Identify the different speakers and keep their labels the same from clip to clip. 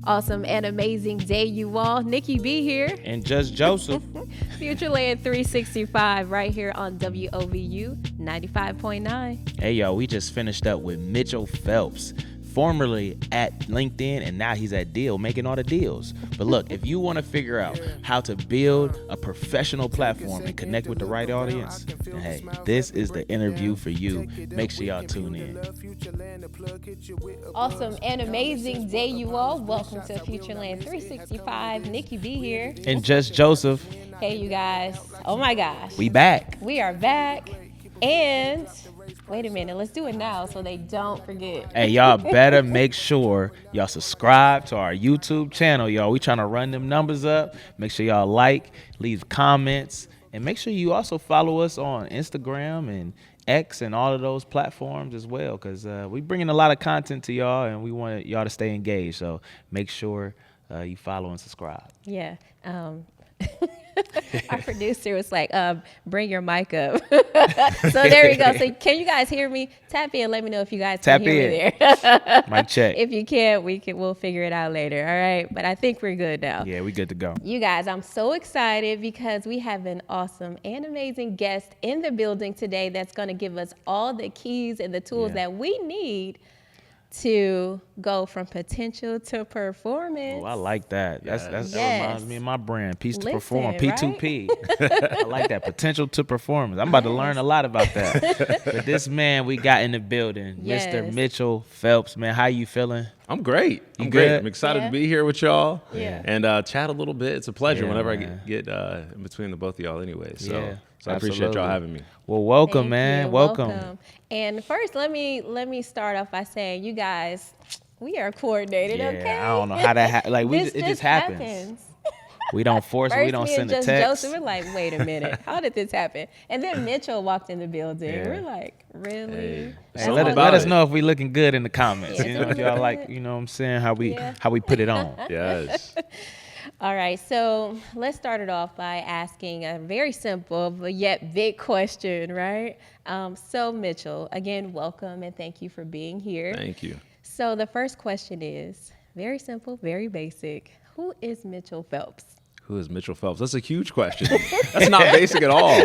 Speaker 1: Awesome and amazing day, you all. Nikki B here.
Speaker 2: And Just Joseph.
Speaker 1: Futureland365 right here on WOVU 95.9.
Speaker 2: Hey, y'all, we just finished up with Mitchell Phelps, formerly at LinkedIn, and now he's at Deal, making all the deals. But look, if you want to figure out how to build a professional platform and connect with the right audience, then hey, this is the interview for you. Make sure y'all tune in.
Speaker 1: Awesome and amazing day, you all. Welcome to Futureland365. Nikki B here.
Speaker 2: And Just Joseph.
Speaker 1: Hey, you guys. Oh my gosh.
Speaker 2: We back.
Speaker 1: We are back. And wait a minute, let's do it now so they don't forget.
Speaker 2: Hey, y'all better make sure y'all subscribe to our YouTube channel, y'all. We trying to run them numbers up. Make sure y'all like, leave comments, and make sure you also follow us on Instagram and X and all of those platforms as well, because we bringing a lot of content to y'all, and we want y'all to stay engaged. So make sure you follow and subscribe.
Speaker 1: Yeah. Our producer was like, bring your mic up. So there we go. So can you guys hear me? Tap in. Let me know if you guys can hear me there.
Speaker 2: Mic check.
Speaker 1: If you can't, we'll figure it out later. All right. But I think we're good now.
Speaker 2: Yeah, we good to go.
Speaker 1: You guys, I'm so excited because we have an awesome and amazing guest in the building today that's going to give us all the keys and the tools that we need to go from potential to performance.
Speaker 2: Oh, I like that. That reminds me of my brand, Peace to Perform,
Speaker 1: right?
Speaker 2: P2P. I like that, potential to performance. I'm about to learn a lot about that. But this man we got in the building, Mr. Mitchell Phelps, man, how you feeling?
Speaker 3: I'm great. I'm
Speaker 2: good?
Speaker 3: great. I'm excited to be here with y'all and chat a little bit. It's a pleasure whenever I get in between the both of y'all anyway. So I appreciate y'all having me.
Speaker 2: Well, welcome,
Speaker 1: Thank
Speaker 2: man.
Speaker 1: you.
Speaker 2: Welcome.
Speaker 1: And first, let me start off by saying, you guys, we are coordinated, okay?
Speaker 2: I don't know how that it just happens. We don't force it. We don't send a text.
Speaker 1: Joseph, we're like, wait a minute. How did this happen? And then Mitchell walked in the building. Yeah. We're like, really?
Speaker 2: Hey, let us know if we looking good in the comments. You know, if y'all like, you know what I'm saying, how we put it on.
Speaker 3: Yes.
Speaker 1: All right, so let's start it off by asking a very simple but yet big question, right? So Mitchell, again, welcome and thank you for being here.
Speaker 3: Thank you.
Speaker 1: So the first question is very simple, very basic. Who is Mitchell Phelps?
Speaker 3: Who is Mitchell Phelps? That's a huge question. That's not basic at all.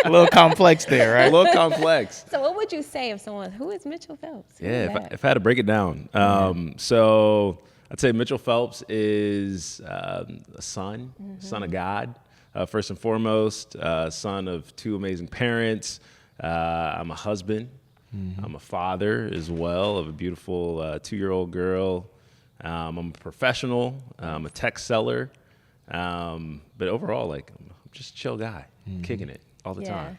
Speaker 2: A little complex there, right?
Speaker 3: A little complex.
Speaker 1: So what would you say if someone, who is Mitchell Phelps?
Speaker 3: If I had to break it down. So I'd say Mitchell Phelps is a son of God, first and foremost, son of two amazing parents. I'm a husband. I'm a father as well of a beautiful 2-year-old girl. I'm a professional. I'm a tech seller. But overall, I'm just a chill guy, kicking it all the time.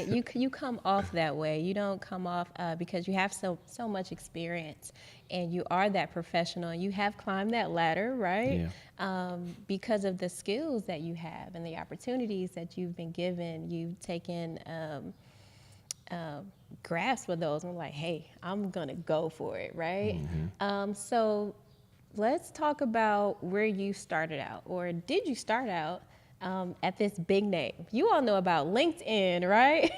Speaker 1: You come off that way. You don't come off because you have so much experience and you are that professional. You have climbed that ladder, right? Yeah. Because of the skills that you have and the opportunities that you've been given. You've taken grasp of those and like, hey, I'm going to go for it, right? So let's talk about where you started out, or did you start out at this big name? You all know about LinkedIn, right?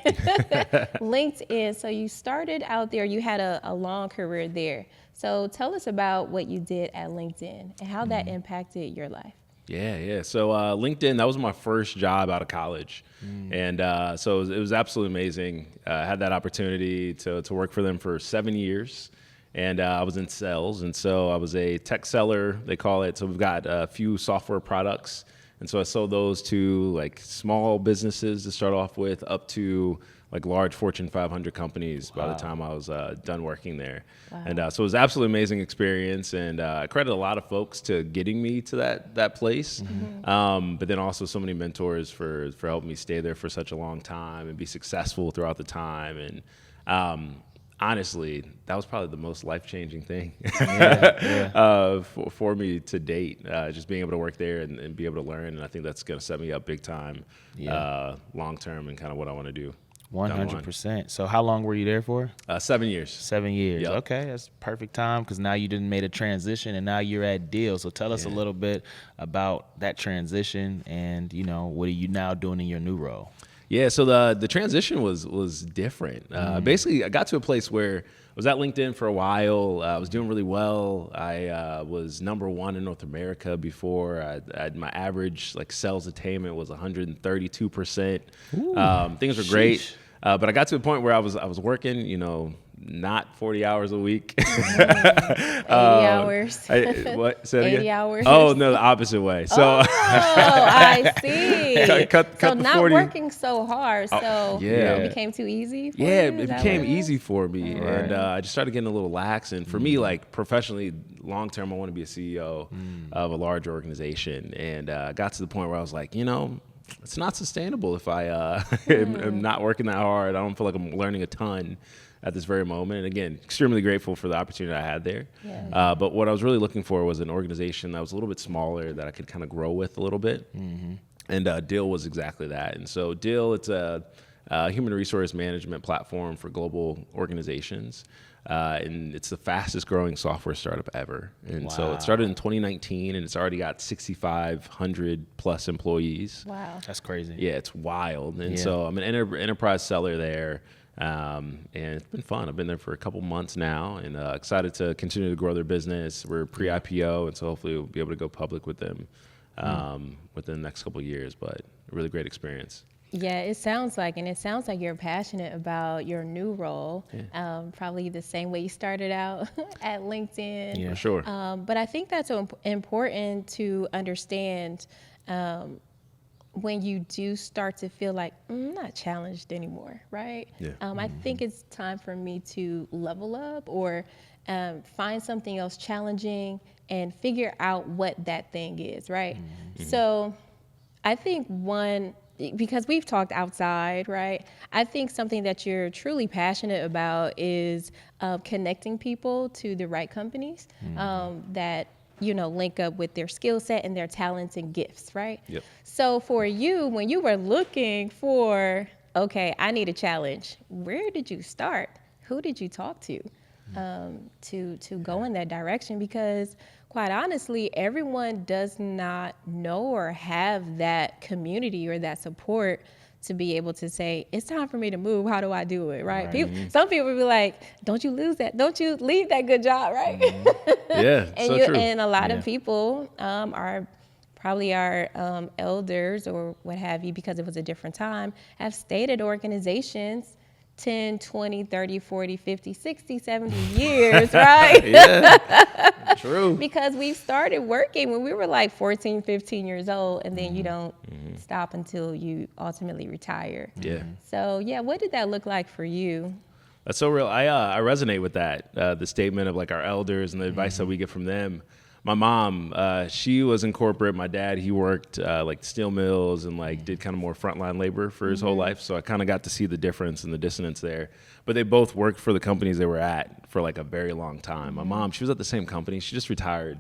Speaker 1: LinkedIn. So you started out there, you had a long career there. So tell us about what you did at LinkedIn and how that impacted your life.
Speaker 3: Yeah. So LinkedIn, that was my first job out of college. And so it was absolutely amazing. I had that opportunity to work for them for 7 years. And I was in sales. And so I was a tech seller, they call it. So we've got a few software products. And so I sold those to small businesses to start off with, up to large Fortune 500 companies by the time I was done working there. Wow. And so it was an absolutely amazing experience. And I credit a lot of folks to getting me to that place. But then also so many mentors for helping me stay there for such a long time and be successful throughout the time. And honestly, that was probably the most life-changing thing for me to date, just being able to work there and be able to learn. And I think that's going to set me up big time long-term and kind of what I want to do.
Speaker 2: 100%. So how long were you there for?
Speaker 3: 7 years.
Speaker 2: 7 years.
Speaker 3: Yep.
Speaker 2: Okay, that's perfect time because now you didn't made a transition and now you're at Deal. So tell us a little bit about that transition and, what are you now doing in your new role?
Speaker 3: Yeah, so the transition was different. Basically, I got to a place where I was at LinkedIn for a while. I was doing really well. I was #1 in North America before. I had my average like sales attainment was 132%. Things were great, but I got to a point where I was working, you know, not 40 hours a week.
Speaker 1: 80 hours.
Speaker 3: What? Say it
Speaker 1: 80
Speaker 3: again?
Speaker 1: hours.
Speaker 3: Oh, no, the opposite way. So
Speaker 1: I see.
Speaker 3: cut
Speaker 1: So
Speaker 3: the
Speaker 1: not
Speaker 3: 40.
Speaker 1: working so hard, so
Speaker 3: yeah.
Speaker 1: it became too easy for
Speaker 3: Yeah,
Speaker 1: you? Is
Speaker 3: it
Speaker 1: that
Speaker 3: became
Speaker 1: what it was?
Speaker 3: easy for me, and I just started getting a little lax. And for me, like professionally, long term, I want to be a CEO of a large organization. And I got to the point where I was like, you know, it's not sustainable if I am not working that hard. I don't feel like I'm learning a ton at this very moment. And again, extremely grateful for the opportunity I had there.
Speaker 1: Yeah.
Speaker 3: But what I was really looking for was an organization that was a little bit smaller that I could kind of grow with a little bit. And Deal was exactly that. And so Deal, it's a human resource management platform for global organizations. And it's the fastest growing software startup ever. And so it started in 2019 and it's already got 6,500 plus employees.
Speaker 1: Wow.
Speaker 2: That's crazy.
Speaker 3: Yeah, it's wild. And so I'm an enterprise seller there. And it's been fun. I've been there for a couple months now and excited to continue to grow their business. We're pre-IPO, and so hopefully we'll be able to go public with them within the next couple of years, but a really great experience.
Speaker 1: Yeah, it sounds like you're passionate about your new role. Probably the same way you started out at LinkedIn.
Speaker 3: Yeah, for sure.
Speaker 1: But I think that's so important to understand when you do start to feel like I'm not challenged anymore, right?
Speaker 3: Yeah.
Speaker 1: I think it's time for me to level up or find something else challenging and figure out what that thing is, right? So I think because we've talked outside, right? I think something that you're truly passionate about is connecting people to the right companies that, you know, link up with their skill set and their talents and gifts, right?
Speaker 3: Yep.
Speaker 1: So for you, when you were looking for, okay, I need a challenge, where did you start? Who did you talk to go in that direction? Because quite honestly, everyone does not know or have that community or that support to be able to say, it's time for me to move. How do I do it, right? Some people will be like, don't you lose that. Don't you leave that good job, right?
Speaker 3: Yeah, so true.
Speaker 1: And a lot of people are probably our elders or what have you, because it was a different time, have stayed at organizations 10, 20, 30, 40, 50, 60, 70 years, right?
Speaker 3: Yeah, true.
Speaker 1: Because we started working when we were like 14, 15 years old, and then you don't stop until you ultimately retire.
Speaker 3: Yeah.
Speaker 1: So, yeah, what did that look like for you?
Speaker 3: That's so real. I resonate with that, the statement of like our elders and the advice that we get from them. My mom, she was in corporate. My dad, he worked like steel mills and like did kind of more frontline labor for his whole life. So I kind of got to see the difference and the dissonance there. But they both worked for the companies they were at for like a very long time. My mom, she was at the same company. She just retired.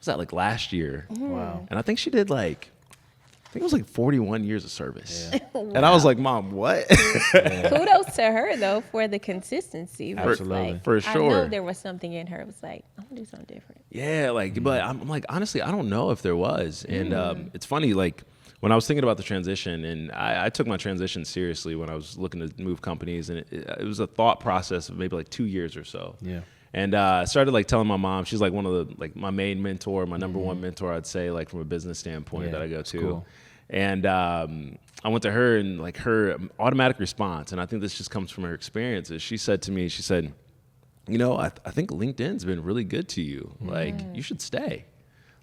Speaker 3: Was that like last year?
Speaker 2: Wow.
Speaker 3: And I think she did like, I think it was like 41 years of service. Yeah. Wow. And I was like, Mom, what?
Speaker 1: Kudos to her, though, for the consistency.
Speaker 2: Absolutely.
Speaker 1: Like,
Speaker 3: For sure.
Speaker 1: I know there was something in her. It was like, I'm going to do something different.
Speaker 3: Yeah, like, but I'm like, honestly, I don't know if there was. And it's funny, like, when I was thinking about the transition, and I took my transition seriously when I was looking to move companies, and it was a thought process of maybe like 2 years or so.
Speaker 2: Yeah.
Speaker 3: And I started like telling my mom, she's like one of the, like my main mentor, my number one mentor, I'd say, like from a business standpoint that I go to.
Speaker 2: Cool.
Speaker 3: And I went to her, and like her automatic response, and I think this just comes from her experiences. She said to me, she said, you know, I think LinkedIn's been really good to you. Like, you should stay.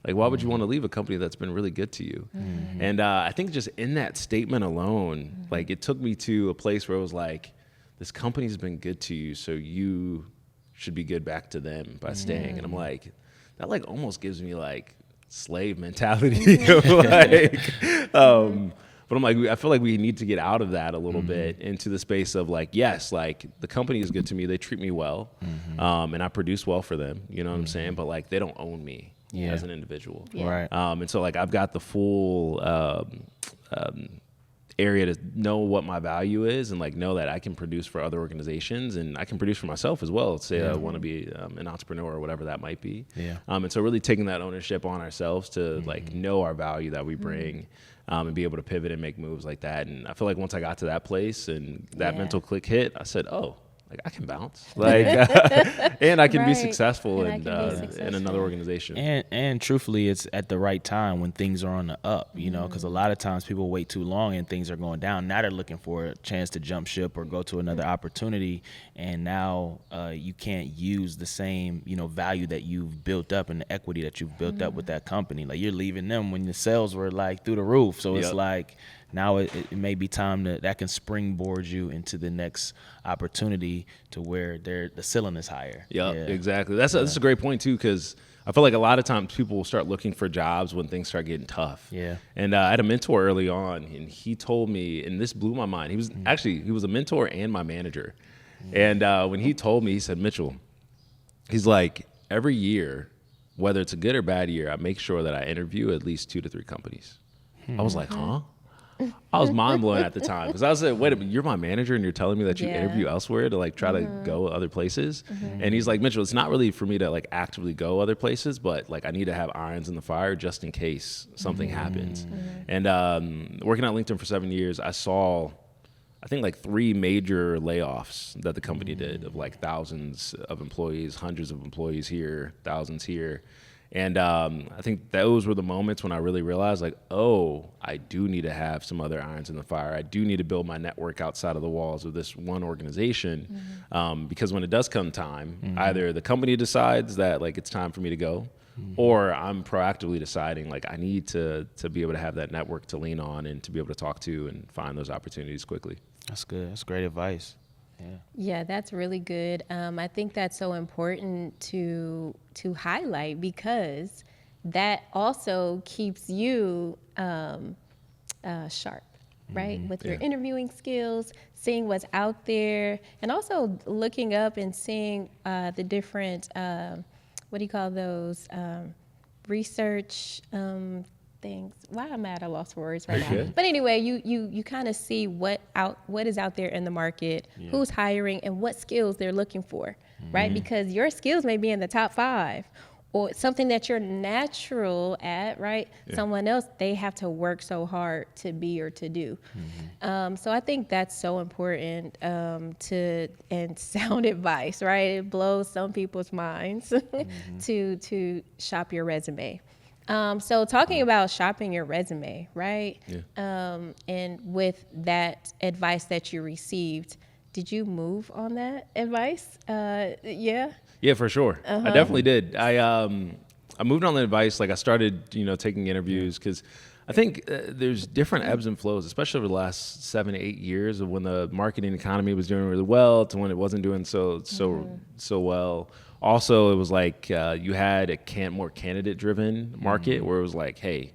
Speaker 3: Like, why would you want to leave a company that's been really good to you? And I think just in that statement alone, like it took me to a place where it was like, this company's been good to you, so you should be good back to them by staying. And I'm like, that like almost gives me like slave mentality. But I'm like, I feel like we need to get out of that a little bit into the space of like, yes, like the company is good to me. They treat me well. And I produce well for them. You know what I'm saying? But like, they don't own me as an individual.
Speaker 1: Yeah.
Speaker 2: Right.
Speaker 3: And so like, I've got the full area to know what my value is and like know that I can produce for other organizations and I can produce for myself as well. Say I want to be an entrepreneur or whatever that might be.
Speaker 2: Yeah.
Speaker 3: And so really taking that ownership on ourselves to like know our value that we bring and be able to pivot and make moves like that. And I feel like once I got to that place and that mental click hit, I said, oh, like I can bounce, like, and I can be successful in another organization.
Speaker 2: And truthfully, it's at the right time when things are on the up, you know, because a lot of times people wait too long and things are going down. Now they're looking for a chance to jump ship or go to another opportunity, and now you can't use the same, you know, value that you've built up and the equity that you've built up with that company. Like you're leaving them when the sales were like through the roof, so it's like. Now it may be time that can springboard you into the next opportunity to where the ceiling is higher.
Speaker 3: Yeah, exactly. That's a great point too, because I feel like a lot of times people will start looking for jobs when things start getting tough.
Speaker 2: Yeah.
Speaker 3: And I had a mentor early on, and he told me, and this blew my mind. He was a mentor and my manager. And when he told me, he said, Mitchell, he's like, every year, whether it's a good or bad year, I make sure that I interview at least 2 to 3 companies. I was like, huh? I was mind blown at the time because I was like, wait a minute, you're my manager and you're telling me that you interview elsewhere to like try to go other places. And he's like, Mitchell, it's not really for me to like actively go other places, but like I need to have irons in the fire just in case something happens. And working at LinkedIn for 7 years, I saw, I think like 3 major layoffs that the company did of like thousands of employees, hundreds of employees here, thousands here. And I think those were the moments when I really realized, like, oh, I do need to have some other irons in the fire. I do need to build my network outside of the walls of this one organization. Because when it does come time, either the company decides that, like, it's time for me to go, or I'm proactively deciding, like, I need to be able to have that network to lean on and to be able to talk to and find those opportunities quickly.
Speaker 2: That's good. That's great advice.
Speaker 1: Yeah, that's really good. I think that's so important to highlight because that also keeps you sharp, right? With your interviewing skills, seeing what's out there, and also looking up and seeing the different, what do you call those, research things. Why am I at a loss for words right now? But anyway, you kind of see what is out there in the market, who's hiring, and what skills they're looking for, right? Because your skills may be in the top 5, or something that you're natural at, right? Someone else, they have to work so hard to be or to do. So I think that's so important and sound advice, right? It blows some people's minds to shop your resume. So talking about shopping your resume, right? And with that advice that you received, did you move on that advice?
Speaker 3: Yeah, for sure. I definitely did. I moved on the advice. Like I started, taking interviews because I think there's different ebbs and flows, especially over the last 7 to 8 years of when the marketing economy was doing really well to when it wasn't doing so well. Also, it was like you had a more candidate-driven market where it was like, hey,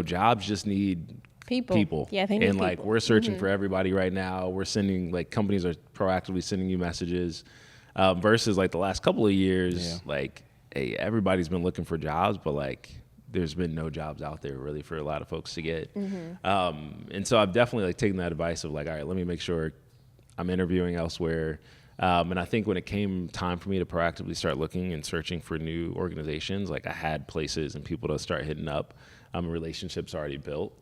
Speaker 3: jobs just need people.
Speaker 1: Yeah, they need
Speaker 3: and like
Speaker 1: people.
Speaker 3: we're searching for everybody right now. We're sending, like, companies are proactively sending you messages versus like the last couple of years, like, hey, everybody's been looking for jobs, but like there's been no jobs out there really for a lot of folks to get. And so I've definitely like taken that advice of like, all right, let me make sure I'm interviewing elsewhere. And I think when it came time for me to proactively start looking and searching for new organizations, like I had places and people to start hitting up, relationships already built,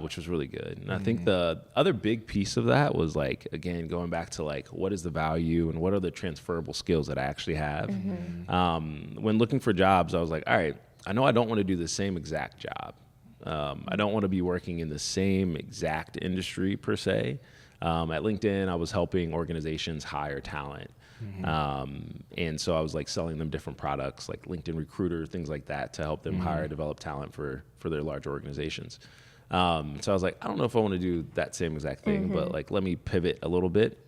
Speaker 3: which was really good. And I think the other big piece of that was like, again, going back to like, what is the value and what are the transferable skills that I actually have? When looking for jobs, I was like, all right, I know I don't want to do the same exact job. I don't want to be working in the same exact industry per se. At LinkedIn, I was helping organizations hire talent. And so I was like selling them different products like LinkedIn Recruiter, things like that to help them hire, develop talent for their large organizations. So I was like, I don't know if I want to do that same exact thing, but like, let me pivot a little bit.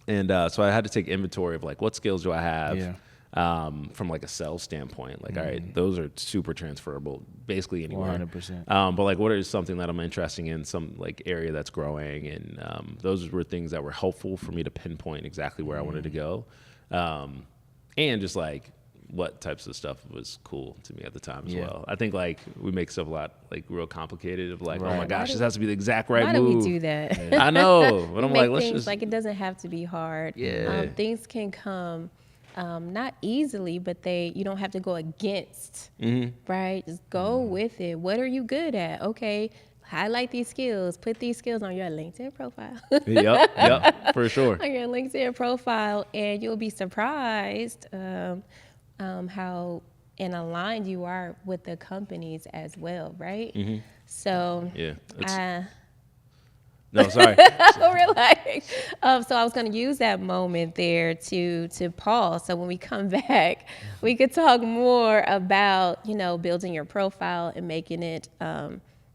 Speaker 3: And so I had to take inventory of like, what skills do I have from like a sales standpoint? Like, all right, those are super transferable basically anywhere.
Speaker 2: 100%.
Speaker 3: But like, what is something that I'm interested in, some like area that's growing? And those were things that were helpful for me to pinpoint exactly where I wanted to go. And just like what types of stuff was cool to me at the time as well. I think like we make stuff a lot like real complicated of like, oh my gosh, this has to be the exact right
Speaker 1: why
Speaker 3: move.
Speaker 1: do we do that?
Speaker 3: I know, but I'm
Speaker 1: make
Speaker 3: like, let's
Speaker 1: things
Speaker 3: just
Speaker 1: like it doesn't have to be hard. Things can come not easily, but you don't have to go against, right? Just go with it. What are you good at? Okay, highlight these skills, put these skills on your LinkedIn profile.
Speaker 3: yep, for sure.
Speaker 1: On your LinkedIn profile, and you'll be surprised how aligned you are with the companies as well, right? So no, sorry. So I was going to use that moment there to pause. So when we come back, we could talk more about, building your profile and making it,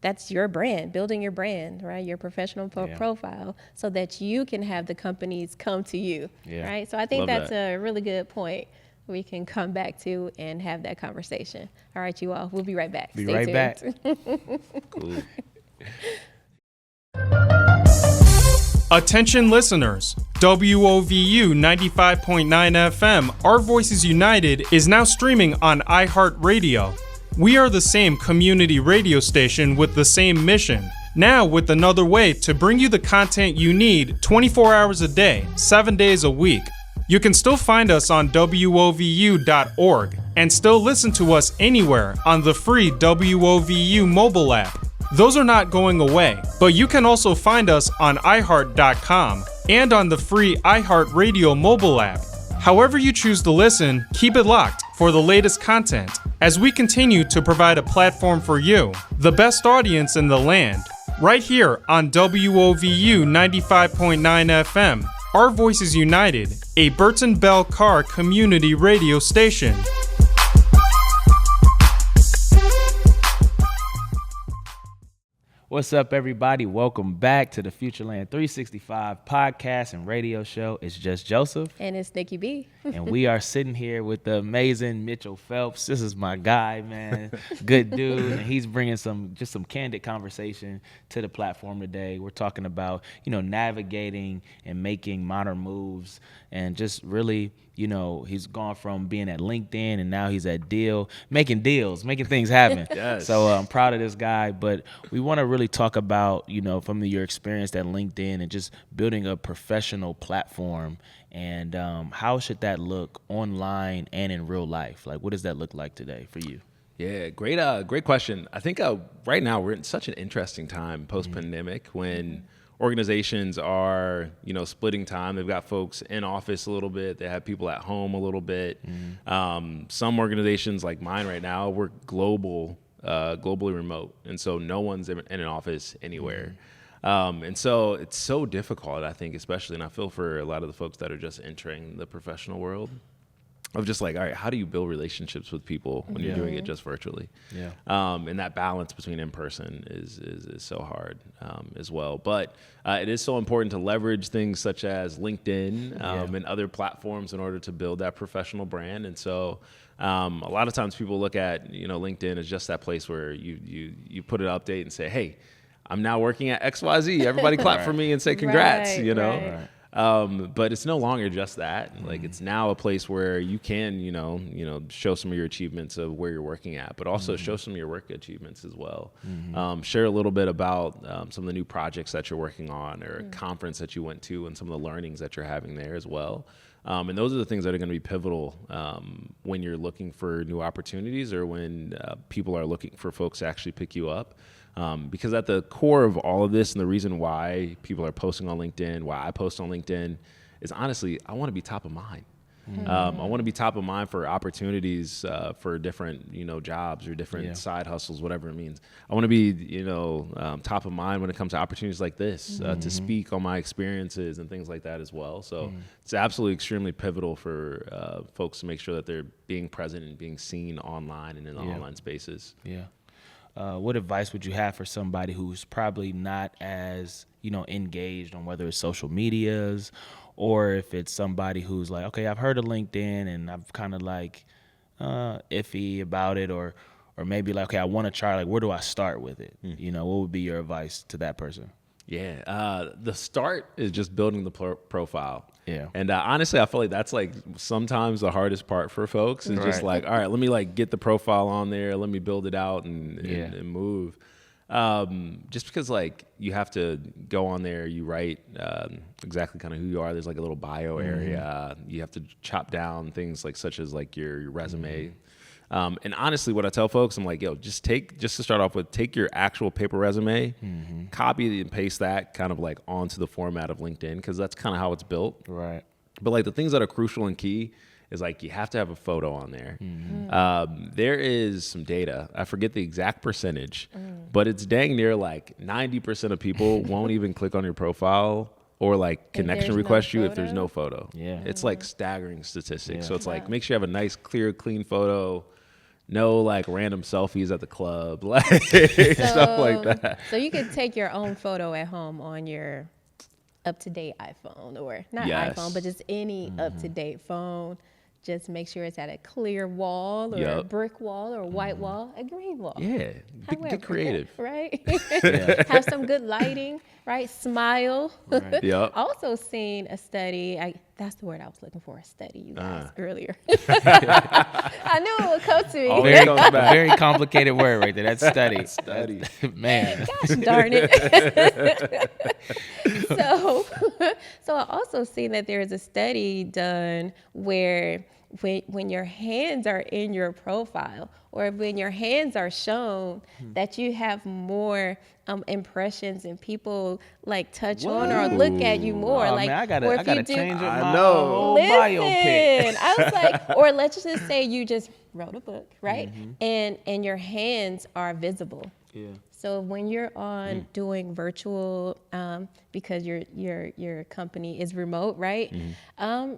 Speaker 1: that's your brand, building your brand, right? Your professional profile so that you can have the companies come to you, right? So I think that's a really good point we can come back to and have that conversation. All right, you all, we'll be right back. Stay tuned.
Speaker 2: Back.
Speaker 3: Cool.
Speaker 4: Attention listeners, WOVU 95.9 FM, Our Voices United, is now streaming on iHeartRadio. We are the same community radio station with the same mission, now with another way to bring you the content you need 24 hours a day, 7 days a week. You can still find us on WOVU.org and still listen to us anywhere on the free WOVU mobile app. Those are not going away, but you can also find us on iHeart.com and on the free iHeartRadio mobile app. However you choose to listen, keep it locked for the latest content as we continue to provide a platform for you, the best audience in the land, right here on WOVU 95.9 FM. Our Voices United, a Burton Bell Carr community radio station.
Speaker 2: What's up, everybody? Welcome back to the Futureland365 podcast and radio show. It's just Joseph.
Speaker 1: And it's Nikki B.
Speaker 2: And we are sitting here with the amazing Mitchell Phelps. This is my guy, man. Good dude. And he's bringing some candid conversation to the platform today. We're talking about, navigating and making modern moves and just really, he's gone from being at LinkedIn and now he's at making things happen.
Speaker 3: Yes.
Speaker 2: So I'm proud of this guy, but we want to really talk about, from your experience at LinkedIn and just building a professional platform and how should that look online and in real life? Like, what does that look like today for you?
Speaker 3: Yeah, great question. I think right now we're in such an interesting time post-pandemic when organizations are, splitting time. They've got folks in office a little bit. They have people at home a little bit. Some organizations like mine right now, we're globally remote. And so no one's in an office anywhere. And so it's so difficult, I think, especially, and I feel for a lot of the folks that are just entering the professional world, of just like, all right, how do you build relationships with people when you're doing it just virtually? And that balance between in-person is so hard as well. But it is so important to leverage things such as LinkedIn and other platforms in order to build that professional brand. And so a lot of times people look at, LinkedIn as just that place where you put an update and say, hey, I'm now working at XYZ. Everybody clap for me and say congrats,
Speaker 1: Right.
Speaker 3: But it's no longer just that. Like it's now a place where you can, show some of your achievements of where you're working at, but also show some of your work achievements as well. Share a little bit about some of the new projects that you're working on or a conference that you went to and some of the learnings that you're having there as well. And those are the things that are going to be pivotal when you're looking for new opportunities or when people are looking for folks to actually pick you up. Because at the core of all of this and the reason why people are posting on LinkedIn, why I post on LinkedIn is honestly, I want to be top of mind. I want to be top of mind for opportunities for different, jobs or different side hustles, whatever it means. I want to be, top of mind when it comes to opportunities like this, to speak on my experiences and things like that as well. So it's absolutely extremely pivotal for folks to make sure that they're being present and being seen online and in the online spaces.
Speaker 2: Yeah. What advice would you have for somebody who's probably not as, engaged on whether it's social medias or if it's somebody who's like, okay, I've heard of LinkedIn and I've kind of like iffy about it or maybe like, okay, I want to try, like, where do I start with it? What would be your advice to that person?
Speaker 3: Yeah, the start is just building the profile.
Speaker 2: Yeah.
Speaker 3: And honestly, I feel like that's like sometimes the hardest part for folks is just like, all right, let me like get the profile on there. Let me build it out and move. Just because like you have to go on there, you write exactly kind of who you are. There's like a little bio area. You have to chop down things like such as like your resume. And honestly, what I tell folks, I'm like, yo, just to start off with, take your actual paper resume, copy and paste that kind of like onto the format of LinkedIn, because that's kind of how it's built.
Speaker 2: Right.
Speaker 3: But like the things that are crucial and key is like you have to have a photo on there. There is some data. I forget the exact percentage, but it's dang near like 90% of people won't even click on your profile or like connection request you if there's no photo.
Speaker 2: Yeah.
Speaker 3: It's like staggering statistics. So it's like, make sure you have a nice, clear, clean photo. No like random selfies at the club, like stuff like that.
Speaker 1: So you could take your own photo at home on your up-to-date iPhone, or not iPhone, but just any up-to-date phone. Just make sure it's at a clear wall, or a brick wall, or a white wall, a green wall.
Speaker 3: Yeah, get creative.
Speaker 1: Right? Have some good lighting, right? Smile.
Speaker 2: Right.
Speaker 3: Yep.
Speaker 1: Also seen a study, that's the word I was looking for, a study, you guys, earlier. I knew it would come to me.
Speaker 2: Very complicated word right there. That's study.
Speaker 3: Study.
Speaker 2: Man.
Speaker 1: Gosh darn it. So I also seen that there is a study done where when your hands are in your profile, or when your hands are shown, that you have more impressions, and people like touch on or look at you more.
Speaker 2: Oh,
Speaker 1: like,
Speaker 2: man, I
Speaker 1: or if
Speaker 2: gotta
Speaker 1: you do,
Speaker 2: change up
Speaker 3: I
Speaker 2: my
Speaker 3: know.
Speaker 2: whole
Speaker 1: listen,
Speaker 2: bio pic.
Speaker 1: I was like, or let's just say you just wrote a book, right? And your hands are visible.
Speaker 2: Yeah.
Speaker 1: So when you're on doing virtual, because your company is remote, right?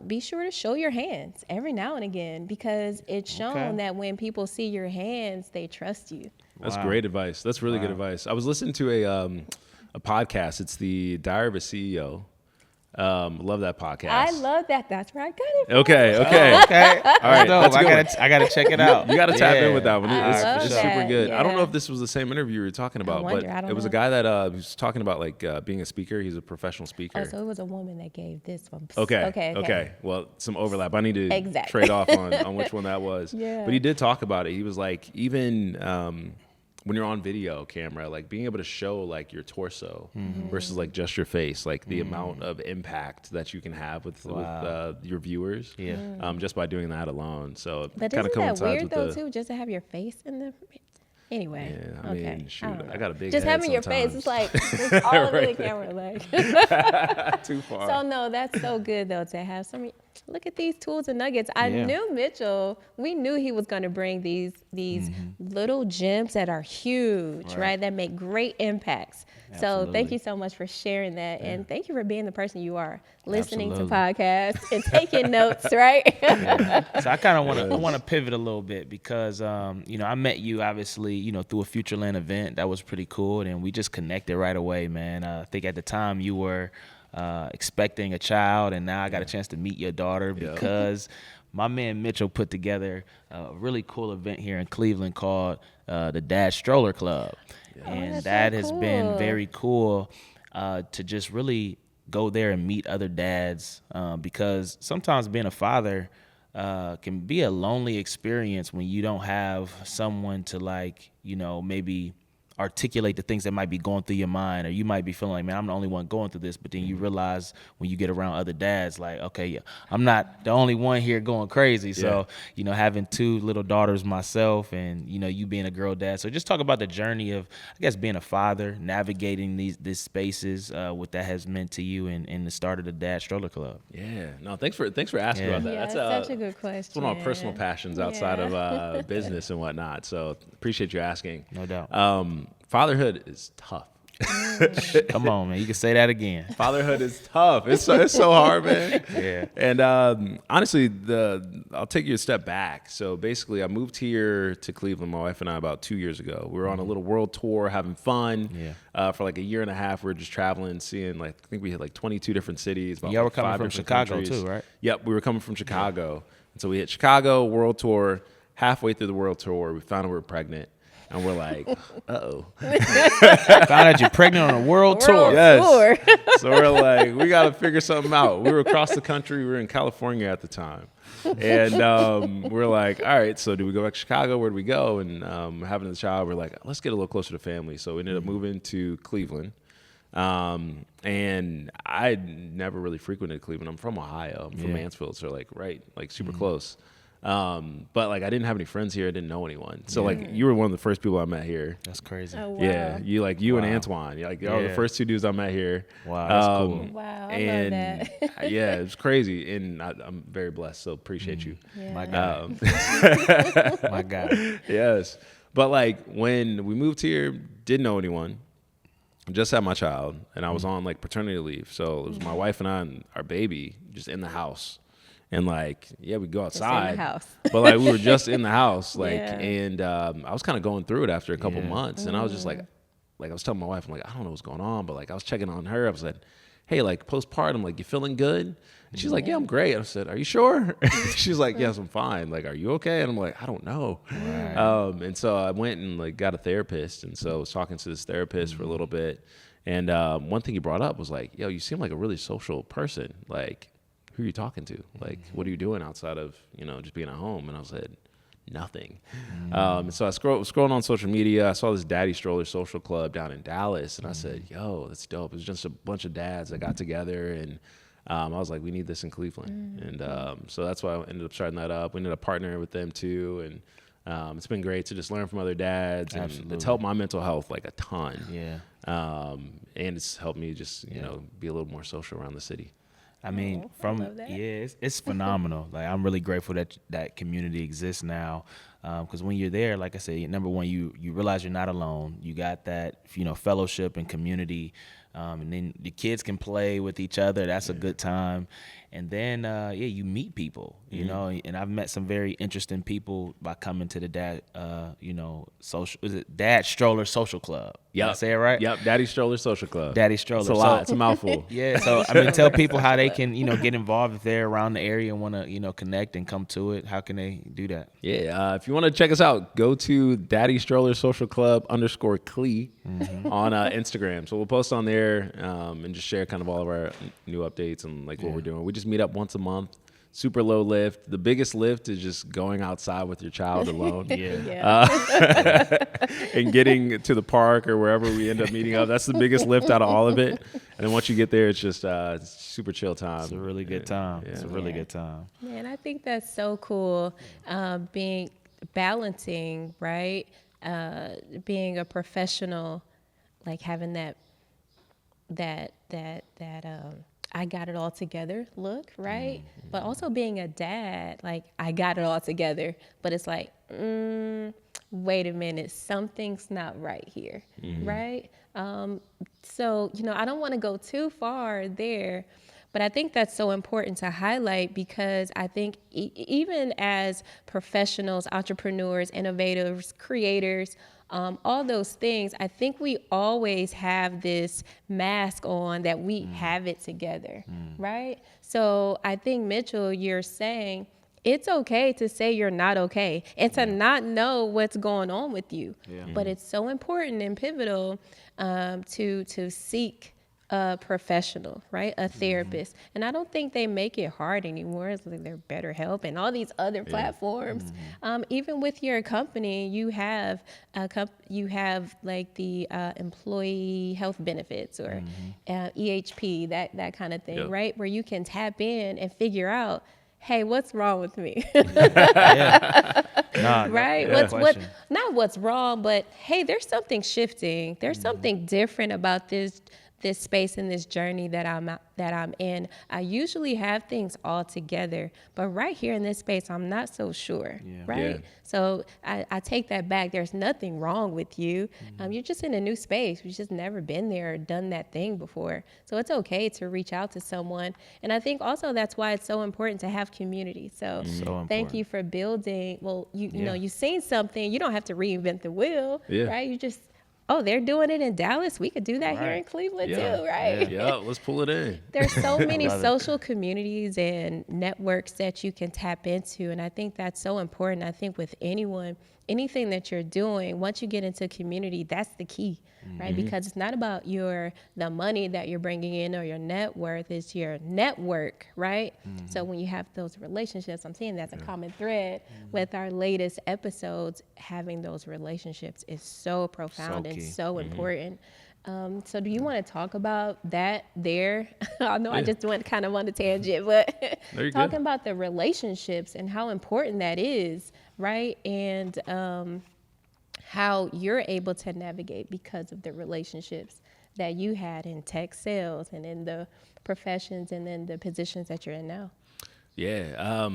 Speaker 1: Be sure to show your hands every now and again, because it's shown that when people see your hands, they trust you.
Speaker 3: That's great advice. That's really good advice. I was listening to a podcast. It's the Diary of a CEO. Love that podcast.
Speaker 1: I love that. That's where I got it from.
Speaker 3: Okay.
Speaker 2: Okay.
Speaker 3: All right.
Speaker 2: Dope.
Speaker 3: That's a good one.
Speaker 2: I gotta check it out.
Speaker 3: You got to tap in with that one.
Speaker 1: love
Speaker 3: It's
Speaker 1: that.
Speaker 3: super good. I don't know
Speaker 1: Yeah.
Speaker 3: if this was the same interview you were talking about,
Speaker 1: wonder.
Speaker 3: but
Speaker 1: I don't
Speaker 3: it was a
Speaker 1: know.
Speaker 3: guy that was talking about like being a speaker. He's a professional speaker.
Speaker 1: Oh, so it was a woman that gave this one.
Speaker 3: Okay. Well, some overlap. I need to
Speaker 1: Exactly.
Speaker 3: trade off on which one that was.
Speaker 1: Yeah.
Speaker 3: But he did talk about it. He was like, even when you're on video camera, like being able to show like your torso versus like just your face, like the amount of impact that you can have with your viewers, just by doing that alone. So it
Speaker 1: But
Speaker 3: kind of
Speaker 1: isn't that
Speaker 3: coincides
Speaker 1: weird
Speaker 3: with
Speaker 1: though
Speaker 3: the.
Speaker 1: too, just to have your face in the? Anyway,
Speaker 3: Yeah, I mean, shoot,
Speaker 1: don't know.
Speaker 3: I got a big
Speaker 1: just
Speaker 3: head
Speaker 1: having your face, it's
Speaker 3: sometimes.
Speaker 1: like it's all over the camera, like.
Speaker 3: Too far.
Speaker 1: So no, that's so good though, to have some. Look at these tools and nuggets. I knew Mitchell. We knew he was going to bring these little gems that are huge, right? That make great impacts.
Speaker 2: Absolutely.
Speaker 1: So thank you so much for sharing that, and thank you for being the person you are, listening
Speaker 2: Absolutely.
Speaker 1: to podcasts and taking notes, right?
Speaker 2: So I kind of want to pivot a little bit, because I met you obviously through a Futureland event. That was pretty cool, and we just connected right away, man. I think at the time you were expecting a child, and now I got a chance to meet your daughter because my man Mitchell put together a really cool event here in Cleveland called the Dad Stroller Club. And
Speaker 1: that's
Speaker 2: that
Speaker 1: so
Speaker 2: has been
Speaker 1: cool.
Speaker 2: very cool to just really go there and meet other dads, because sometimes being a father can be a lonely experience when you don't have someone to maybe articulate the things that might be going through your mind, or you might be feeling like, man, I'm the only one going through this. But then you realize when you get around other dads, like, okay, I'm not the only one here going crazy. So, having two little daughters myself, and, you being a girl dad. So just talk about the journey of, I guess, being a father, navigating these spaces, what that has meant to you, and the start of the Dad Stroller Club.
Speaker 3: Yeah. No, thanks for asking about that.
Speaker 1: Yeah,
Speaker 3: That's
Speaker 1: such a good question.
Speaker 3: It's one of my personal passions outside of business and whatnot. So appreciate you asking.
Speaker 2: No doubt.
Speaker 3: Fatherhood is tough.
Speaker 2: Come on, man. You can say that again.
Speaker 3: Fatherhood is tough. It's so hard, man.
Speaker 2: Yeah.
Speaker 3: And honestly, I'll take you a step back. So basically, I moved here to Cleveland, my wife and I, about 2 years ago. We were on a little world tour, having fun.
Speaker 2: Yeah.
Speaker 3: For like a year and a half, we were just traveling, seeing I think we hit like 22 different cities.
Speaker 2: Y'all were coming
Speaker 3: 5
Speaker 2: from
Speaker 3: different
Speaker 2: Chicago
Speaker 3: countries.
Speaker 2: too, right?
Speaker 3: Yep, we were coming from Chicago. And so we hit Chicago, world tour. Halfway through the world tour, we found out we were pregnant. And we're like, uh-oh.
Speaker 2: Found out you're pregnant on a world tour.
Speaker 3: Yes.
Speaker 1: Tour.
Speaker 3: So we're like, we got to figure something out. We were across the country. We were in California at the time. And we're like, all right, so do we go back to Chicago? Where do we go? And having the child, we're like, let's get a little closer to family. So we ended up moving to Cleveland. And I never really frequented Cleveland. I'm from Ohio. I'm from Mansfield. So like super close. But like I didn't have any friends here. I didn't know anyone. So like you were one of the first people I met here.
Speaker 2: That's crazy.
Speaker 1: Oh, wow.
Speaker 3: Yeah, you and Antoine. You're like y'all the first two dudes I met here.
Speaker 2: Wow, that's cool.
Speaker 1: Wow, I
Speaker 3: and
Speaker 1: love that.
Speaker 3: yeah, it was crazy, and I'm very blessed. So appreciate you.
Speaker 1: Yeah.
Speaker 2: My God. My God.
Speaker 3: Yes, but like when we moved here, didn't know anyone. Just had my child, and I was on like paternity leave. So it was my wife and I and our baby just in the house. And like, yeah, we go outside,
Speaker 1: house.
Speaker 3: but like we were just in the house, like,
Speaker 1: Yeah.
Speaker 3: and I was kind of going through it after a couple months, and I was just like I was telling my wife, I'm like, I don't know what's going on, but like I was checking on her. I was like, hey, like postpartum, like you feeling good? And she's like, yeah, I'm great. I said, are you sure? She's like, yes, I'm fine. Like, are you okay? And I'm like, I don't know. Right. And so I went and like got a therapist, and so I was talking to this therapist for a little bit, and one thing he brought up was like, yo, you seem like a really social person, like. Who are you talking to? Like, what are you doing outside of, just being at home? And I said, nothing. So I scrolling on social media. I saw this Daddy Stroller Social Club down in Dallas. And I said, yo, that's dope. It was just a bunch of dads that got together. And I was like, we need this in Cleveland. And so that's why I ended up starting that up. We ended up partnering with them too. And it's been great to just learn from other dads.
Speaker 2: Absolutely.
Speaker 3: And it's helped my mental health like a ton.
Speaker 2: Yeah.
Speaker 3: And it's helped me just, be a little more social around the city.
Speaker 2: I mean,
Speaker 1: I love that.
Speaker 2: it's phenomenal. Like I'm really grateful that community exists now, because when you're there, like I said, number one, you realize you're not alone. You got that fellowship and community, and then the kids can play with each other. That's a good time. And then you meet people, and I've met some very interesting people by coming to the Dad Stroller Social Club. Did I say it right?
Speaker 3: Yep, Daddy Stroller Social Club.
Speaker 2: Daddy Stroller.
Speaker 3: It's a lot. It's a mouthful.
Speaker 2: Yeah, so I mean, tell people how they can, get involved if they're around the area and want to, connect and come to it. How can they do that?
Speaker 3: Yeah, if you want to check us out, go to Daddy Stroller Social Club _Clee on Instagram. So we'll post on there and just share kind of all of our new updates and like what we're doing. We just meet up once a month. Super low lift. The biggest lift is just going outside with your child alone. And getting to the park or wherever we end up meeting up. That's the biggest lift out of all of it. And then once you get there, it's just super chill time.
Speaker 2: It's a really good time.
Speaker 3: Yeah.
Speaker 2: It's a really good time.
Speaker 1: Man, I think that's so cool. Being balancing, right? Being a professional, like having that I got it all together look, right? But also being a dad, like I got it all together, but it's like, wait a minute, something's not right here, right? So, I don't want to go too far there, but I think that's so important to highlight because I think even as professionals, entrepreneurs, innovators, creators, all those things, I think we always have this mask on that we have it together, right? So I think, Mitchell, you're saying it's okay to say you're not okay and to not know what's going on with you. But it's so important and pivotal to seek a professional, right? A therapist. And I don't think they make it hard anymore. It's like they're BetterHelp and all these other platforms. Even with your company, you have like the employee health benefits or EHP, that kind of thing, right? Where you can tap in and figure out, hey, what's wrong with me? Right? Not what's wrong, but hey, there's something shifting. There's something different about this space and this journey that I'm in. I usually have things all together, but right here in this space, I'm not so sure, right?
Speaker 3: Yeah.
Speaker 1: So I take that back. There's nothing wrong with you. You're just in a new space. You've just never been there or done that thing before. So it's okay to reach out to someone. And I think also that's why it's so important to have community. So thank you for building. Well, you know, you've seen something. You don't have to reinvent the wheel, right? You just oh, they're doing it in Dallas. We could do that here in Cleveland too, right?
Speaker 3: Yeah, let's pull it in.
Speaker 1: There's so many social communities and networks that you can tap into. And I think that's so important. I think with anything that you're doing, once you get into community, that's the key, right? Because it's not about the money that you're bringing in or your net worth, it's your network, right? So when you have those relationships, I'm seeing that's a common thread with our latest episodes. Having those relationships is so profound and so important. So do you want to talk about that there? I know I just went kind of on a tangent, but talking about the relationships and how important that is, right? And how you're able to navigate because of the relationships that you had in tech sales and in the professions and in the positions that you're in now.
Speaker 3: Yeah.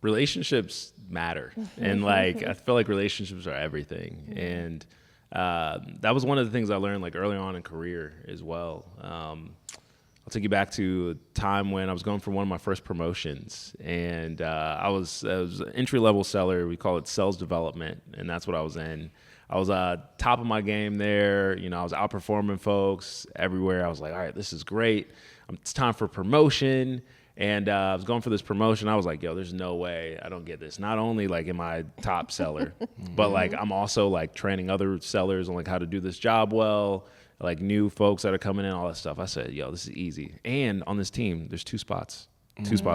Speaker 3: Relationships matter. And like, I feel like relationships are everything. And that was one of the things I learned like early on in career as well. I'll take you back to a time when I was going for one of my first promotions, and I was an entry-level seller. We call it sales development, and that's what I was in. I was top of my game there. You know, I was outperforming folks everywhere. I was like, all right, this is great. It's time for promotion. And I was going for this promotion. I was like, yo, there's no way I don't get this. Not only like am I top seller, but like I'm also like training other sellers on like how to do this job well, like new folks that are coming in, all that stuff. I said, yo, this is easy. And on this team, there's two spots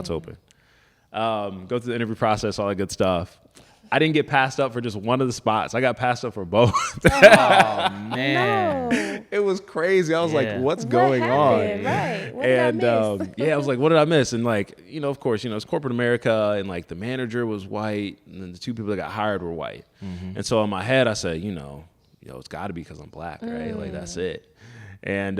Speaker 3: open. Go through the interview process, all that good stuff. I didn't get passed up for just one of the spots. I got passed up for both.
Speaker 2: Oh, man.
Speaker 1: No.
Speaker 3: It was crazy. I was like, what's going on?
Speaker 1: Right. What did I miss?
Speaker 3: I was like, what did I miss? And like, you know, of course, you know, it's corporate America, and like the manager was white, and then the two people that got hired were white. And so in my head, I said, it's got to be because I'm black, right? Like, that's it. And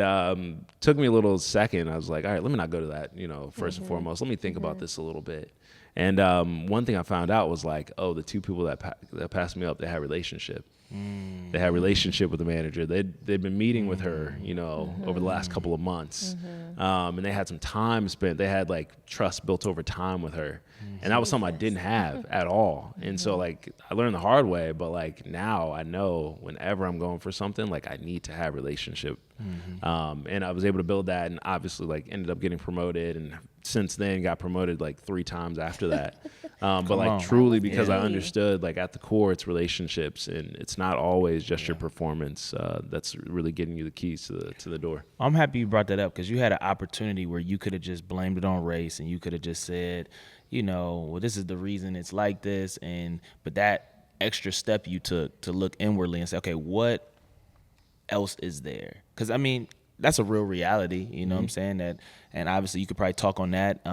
Speaker 3: took me a little second. I was like, all right, let me not go to that, first and foremost. Let me think about this a little bit. And one thing I found out was like, the two people that passed me up, they had relationship. They had relationship with the manager. They'd been meeting with her, over the last couple of months. And they had some time spent. They had like trust built over time with her. And that was something I didn't have at all. And so like I learned the hard way, but like now I know whenever I'm going for something, like I need to have relationship. And I was able to build that, and obviously like ended up getting promoted, and since then got promoted like 3 times after that. But like truly because I understood like at the core it's relationships, and it's not always just your performance that's really getting you the keys to the door.
Speaker 2: I'm happy you brought that up, because you had an opportunity where you could have just blamed it on race, and you could have just said, well, this is the reason it's like this. But that extra step you took to look inwardly and say, okay, what else is there? Because I mean, that's a real reality, what I'm saying? That, and obviously you could probably talk on that.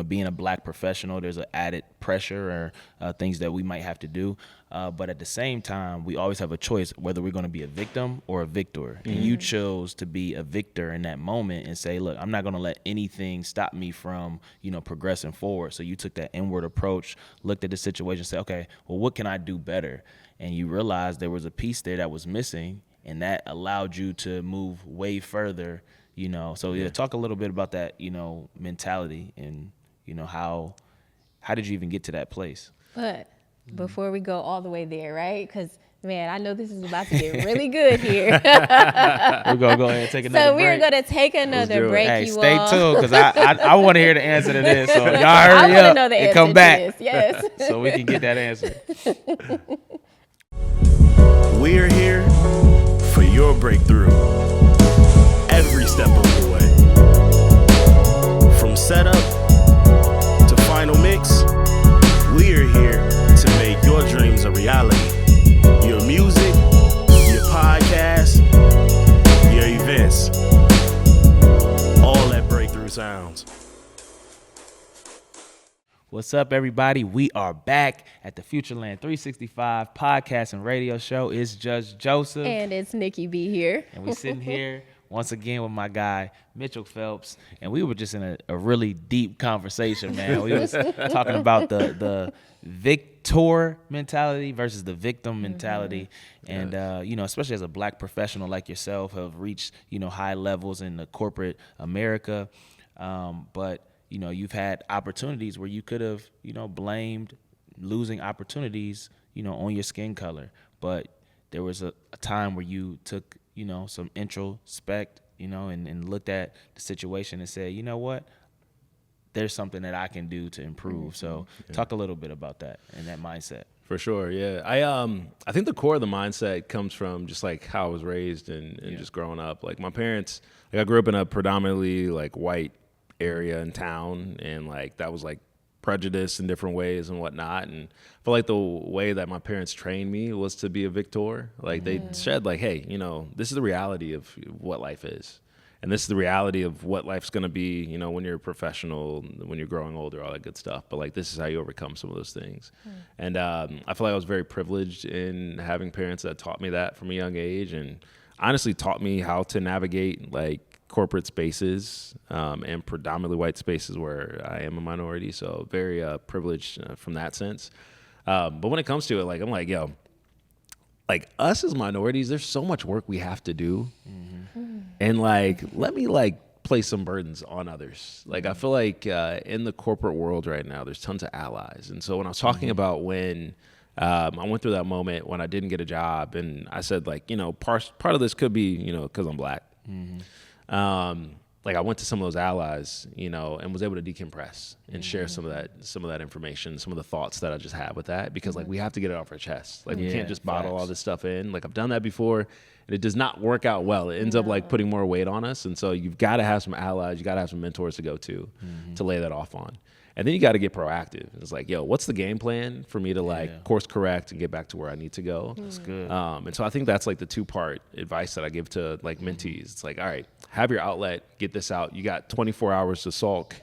Speaker 2: Being a black professional, there's an added pressure or things that we might have to do. But at the same time, we always have a choice whether we're going to be a victim or a victor. And you chose to be a victor in that moment and say, look, I'm not going to let anything stop me from, progressing forward. So you took that inward approach, looked at the situation, said, okay, well, what can I do better? And you realized there was a piece there that was missing, and that allowed you to move way further, So talk a little bit about that, mentality, and, how did you even get to that place?
Speaker 1: But before we go all the way there, right? Because, man, I know this is about to get really good here.
Speaker 2: We're going to go ahead and take another break.
Speaker 1: So we're going to take another break,
Speaker 2: Hey,
Speaker 1: you
Speaker 2: stay
Speaker 1: all.
Speaker 2: tuned, because I want to hear the answer to this. So y'all
Speaker 1: I
Speaker 2: hurry
Speaker 1: wanna
Speaker 2: up
Speaker 1: know the
Speaker 2: and
Speaker 1: answer
Speaker 2: come
Speaker 1: to
Speaker 2: back.
Speaker 1: this, yes.
Speaker 2: So we can get that answer.
Speaker 5: We're here for your breakthrough every step of the way. From setup to final mix, we're here to make your dreams a reality. Your music, your podcast, your events, all at Breakthrough Sounds.
Speaker 2: What's up, everybody? We are back at the Futureland365 podcast and radio show. It's Judge Joseph.
Speaker 1: And it's Nikki B here.
Speaker 2: And we're sitting here once again with my guy, Mitchell Phelps. And we were just in a really deep conversation, man. We was talking about the victor mentality versus the victim mentality. And, especially as a black professional like yourself, have reached, high levels in the corporate America. But you've had opportunities where you could have, blamed losing opportunities, on your skin color. But there was a time where you took, some introspect, and looked at the situation and said, you know what, there's something that I can do to improve. So talk a little bit about that and that mindset.
Speaker 3: For sure, yeah. I think the core of the mindset comes from just like how I was raised and just growing up. Like my parents, like I grew up in a predominantly like white area in town, and like that was like prejudice in different ways and whatnot. And I feel like the way that my parents trained me was to be a victor. Like they said like, hey, this is the reality of what life is. And this is the reality of what life's going to be, when you're a professional, when you're growing older, all that good stuff. But like, this is how you overcome some of those things. And I feel like I was very privileged in having parents that taught me that from a young age, and honestly taught me how to navigate like corporate spaces and predominantly white spaces where I am a minority. So very privileged from that sense. But when it comes to it, like, I'm like, yo, like us as minorities, there's so much work we have to do. And like, let me like place some burdens on others. Like, I feel like in the corporate world right now, there's tons of allies. And so when I was talking about when I went through that moment when I didn't get a job, and I said like, part of this could be, because I'm black. Like I went to some of those allies, and was able to decompress and share some of that information, some of the thoughts that I just had with that, because like we have to get it off our chest. Like we can't just bottle all this stuff in. Like I've done that before, and it does not work out well. It ends up like putting more weight on us. And so you've got to have some allies, you got to have some mentors to go to lay that off on. And then you got to get proactive. It's like, yo, what's the game plan for me to like course correct and get back to where I need to go?
Speaker 2: That's good.
Speaker 3: And so I think that's like the 2-part advice that I give to like mentees. It's like, all right, have your outlet, get this out. You got 24 hours to sulk,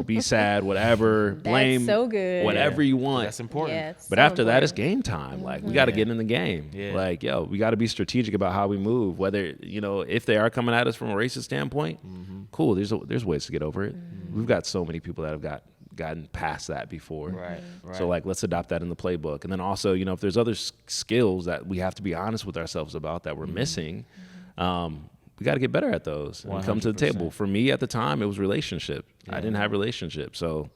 Speaker 3: be sad, whatever, blame,
Speaker 1: so good.
Speaker 3: whatever you want.
Speaker 2: That's important.
Speaker 1: Yeah,
Speaker 3: But
Speaker 1: so
Speaker 3: after that,
Speaker 1: important.
Speaker 3: it's game time. Like we got to get in the game.
Speaker 2: Yeah.
Speaker 3: Like, yo, we got to be strategic about how we move. Whether if they are coming at us from a racist standpoint, cool. There's ways to get over it. We've got so many people that have gotten past that before.
Speaker 2: Right.
Speaker 3: So like, let's adopt that in the playbook. And then also, if there's other skills that we have to be honest with ourselves about that we're missing, we got to get better at those and come to the table. For me at the time, it was relationship. I didn't have relationships. So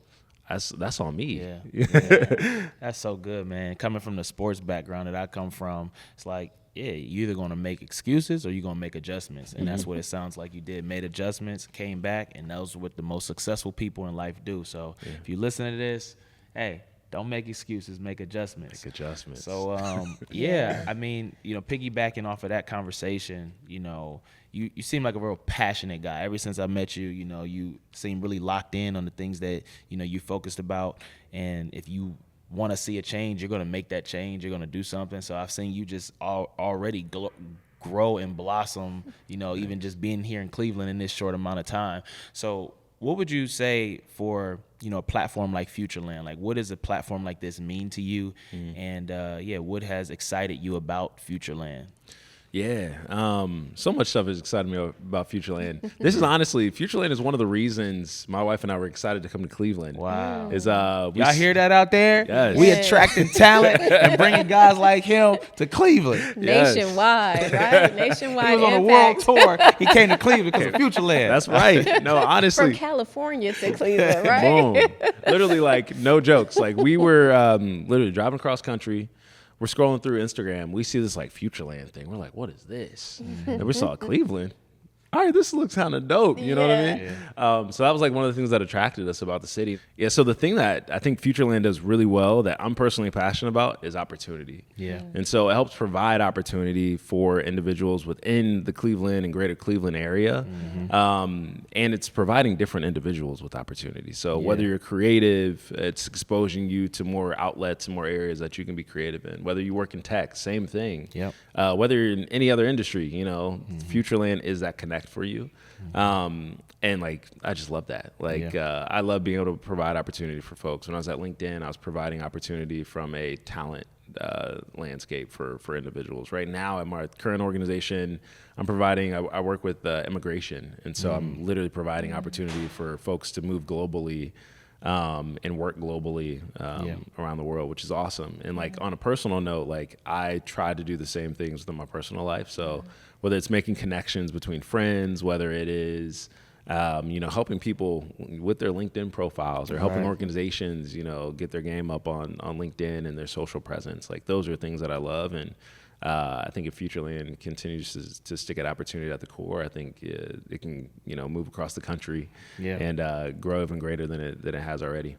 Speaker 3: that's on me.
Speaker 2: Yeah. That's so good, man. Coming from the sports background that I come from, it's like, you're either going to make excuses or you're going to make adjustments. And that's what it sounds like you did. Made adjustments, came back, and those are what the most successful people in life do. So if you listen to this, hey, don't make excuses, make adjustments. So, I mean, piggybacking off of that conversation, you seem like a real passionate guy. Ever since I met you, you seem really locked in on the things that, you focused about. And if you want to see a change, you're going to make that change. You're going to do something. So I've seen you just already grow and blossom, even just being here in Cleveland in this short amount of time. So what would you say for, a platform like Futureland? Like, what does a platform like this mean to you? And, what has excited you about Futureland?
Speaker 3: Yeah, so much stuff has excited me about Futureland. Futureland is one of the reasons my wife and I were excited to come to Cleveland.
Speaker 2: Wow.
Speaker 3: Y'all
Speaker 2: hear that out there?
Speaker 3: Yes.
Speaker 2: We attracting talent and bringing guys like him to Cleveland.
Speaker 1: Nationwide, right? Nationwide.
Speaker 2: He was on a world tour. He came to Cleveland because of Futureland.
Speaker 3: That's right. No, honestly.
Speaker 1: From California to Cleveland, right?
Speaker 3: Boom. Literally, like, no jokes. Like, we were literally driving across country. We're scrolling through Instagram. We see this like Futureland thing. We're like, what is this? And we saw Cleveland. All right, this looks kind of dope. You know what I mean? So that was like one of the things that attracted us about the city. Yeah, so the thing that I think Futureland does really well that I'm personally passionate about is opportunity.
Speaker 2: Yeah.
Speaker 3: And so it helps provide opportunity for individuals within the Cleveland and greater Cleveland area. And it's providing different individuals with opportunity. So whether you're creative, it's exposing you to more outlets and more areas that you can be creative in. Whether you work in tech, same thing.
Speaker 2: Yep.
Speaker 3: Whether you're in any other industry, Futureland is that connect for you. And like, I just love that. Like, I love being able to provide opportunity for folks. When I was at LinkedIn, I was providing opportunity from a talent landscape for individuals. Right now at my current organization, I'm providing, I work with immigration. And so I'm literally providing opportunity for folks to move globally and work globally around the world, which is awesome. And like, on a personal note, like, I try to do the same things within my personal life. So whether it's making connections between friends, whether it is helping people with their LinkedIn profiles or helping organizations, get their game up on LinkedIn and their social presence. Like, those are things that I love. And I think if Futureland continues to stick at opportunity at the core, I think it can, move across the country and grow even greater than it has already.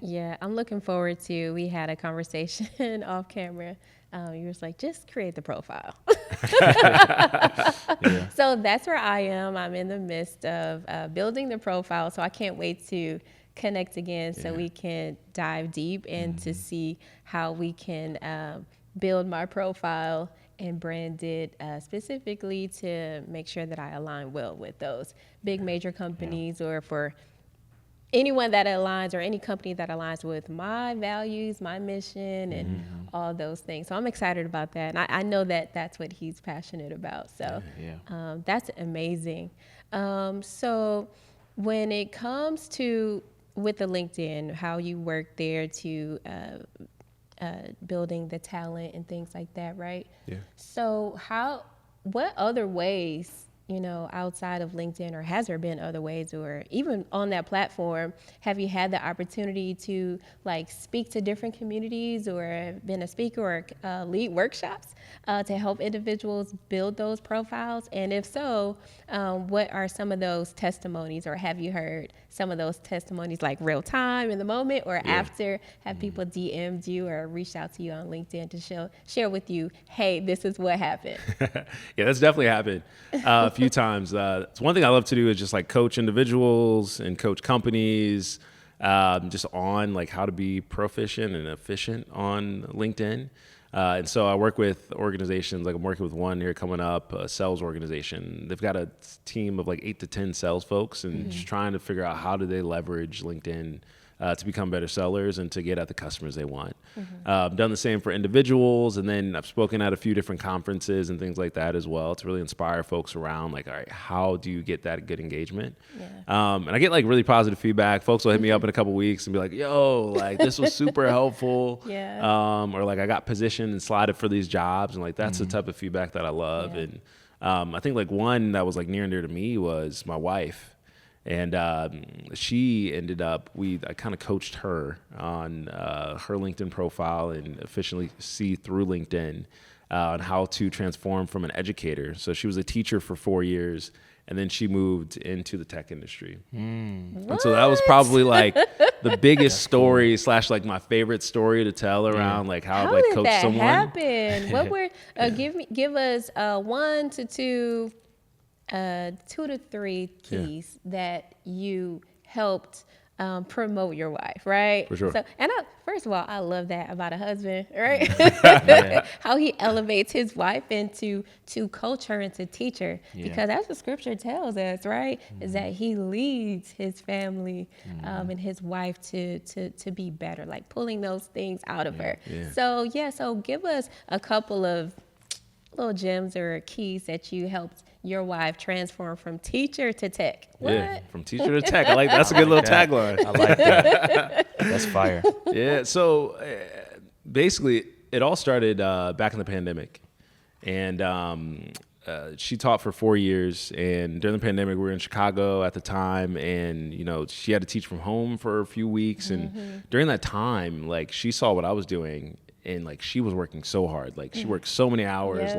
Speaker 1: Yeah, I'm looking forward to. We had a conversation off camera. You was like, just create the profile. So that's where I am. I'm in the midst of building the profile. So I can't wait to connect again so we can dive deep and to see how we can build my profile and brand it specifically to make sure that I align well with those big major companies or for anyone that aligns or any company that aligns with my values, my mission, and all those things. So I'm excited about that. And I know that that's what he's passionate about. So that's amazing. So when it comes to with the LinkedIn, how you work there to building the talent and things like that, right? Yeah. So what other ways, outside of LinkedIn, or has there been other ways, or even on that platform, have you had the opportunity to speak to different communities or been a speaker or lead workshops to help individuals build those profiles? And if so, what are some of those testimonies, or have you heard some of those testimonies real time in the moment or after? Have people DM'd you or reached out to you on LinkedIn to share with you, hey, this is what happened?
Speaker 3: Yeah, that's definitely happened a few times. So one thing I love to do is just coach individuals and coach companies just on how to be proficient and efficient on LinkedIn. And so I work with organizations, I'm working with one here coming up, a sales organization. They've got a team of 8 to 10 sales folks and just trying to figure out how do they leverage LinkedIn to become better sellers and to get at the customers they want. I've done the same for individuals, and then I've spoken at a few different conferences and things like that as well to really inspire folks around all right, how do you get that good engagement? And I get really positive feedback. Folks will hit me up in a couple weeks and be like, yo, this was super helpful. Or I got positioned and slotted for these jobs, and that's the type of feedback that I love. And I think one that was near and dear to me was my wife. And she ended up, I kind of coached her on her LinkedIn profile and efficiently see through LinkedIn on how to transform from an educator. So she was a teacher for 4 years, and then she moved into the tech industry. And so that was probably the biggest story / my favorite story to tell around how I've coached someone.
Speaker 1: How did that happen? What were give us 1 to 2. 2 to 3 keys that you helped promote your wife, right?
Speaker 3: For sure.
Speaker 1: So, and first of all, I love that about a husband, right? How he elevates his wife into to coach her and to teach her, because as the scripture tells us, right, is that he leads his family and his wife to be better, pulling those things out of her. So so give us a couple of little gems or keys that you helped your wife transform from teacher to tech. What?
Speaker 3: Yeah, from teacher to tech. I that's a good little tagline.
Speaker 2: I like that. That's fire.
Speaker 3: Yeah, so basically it all started back in the pandemic. And she taught for 4 years, and during the pandemic we were in Chicago at the time, and she had to teach from home for a few weeks. And during that time, she saw what I was doing, and she was working so hard. She worked so many hours.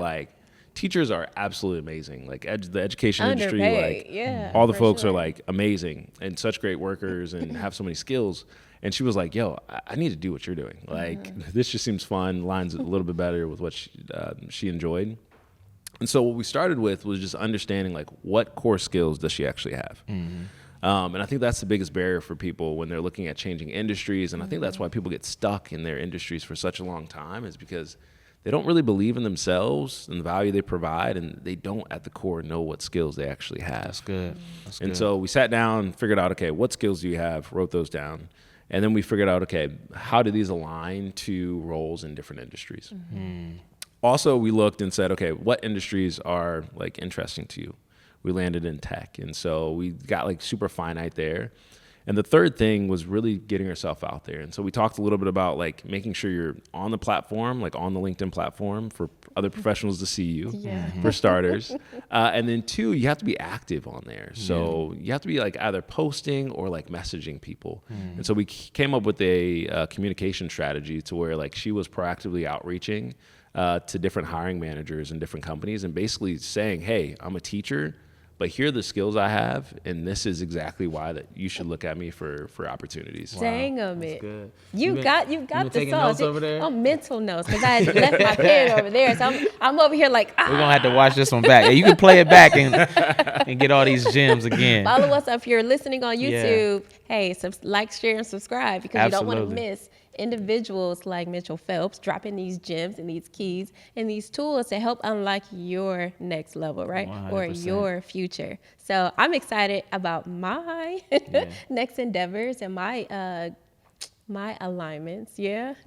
Speaker 3: Teachers are absolutely amazing. The education industry, all the folks are amazing and such great workers and have so many skills. And she was like, yo, I need to do what you're doing. This just seems fun, lines a little bit better with what she enjoyed. And so what we started with was just understanding what core skills does she actually have. And I think that's the biggest barrier for people when they're looking at changing industries. And I think that's why people get stuck in their industries for such a long time, is because they don't really believe in themselves and the value they provide, and they don't at the core know what skills they actually have.
Speaker 2: That's good.
Speaker 3: So we sat down, figured out, okay, what skills do you have? Wrote those down. And then we figured out, okay, how do these align to roles in different industries? Also, we looked and said, okay, what industries are interesting to you? We landed in tech. And so we got super finite there. And the third thing was really getting yourself out there. And so we talked a little bit about making sure you're on the platform, on the LinkedIn platform for other professionals to see you, for starters. And then 2, you have to be active on there. So you have to be either posting or messaging people. And so we came up with a communication strategy to where she was proactively outreaching to different hiring managers and different companies, and basically saying, hey, I'm a teacher, but here are the skills I have, and this is exactly why that you should look at me for opportunities.
Speaker 1: Dang on it.
Speaker 2: Good.
Speaker 1: You got the
Speaker 2: taking
Speaker 1: sauce.
Speaker 2: notes over there?
Speaker 1: Oh, mental notes, because I left my pen over there. So I'm over here like,
Speaker 2: We're gonna have to watch this one back. Yeah, you can play it back and get all these gems again.
Speaker 1: Follow us if you're listening on
Speaker 2: Yeah.
Speaker 1: YouTube. Hey, like, share, and subscribe, because you don't want to
Speaker 2: Absolutely.
Speaker 1: miss individuals like Mitchell Phelps dropping these gems and these keys and these tools to help unlock your next level, right? Or
Speaker 2: 100%.
Speaker 1: your future. So I'm excited about my next endeavors and my alignments,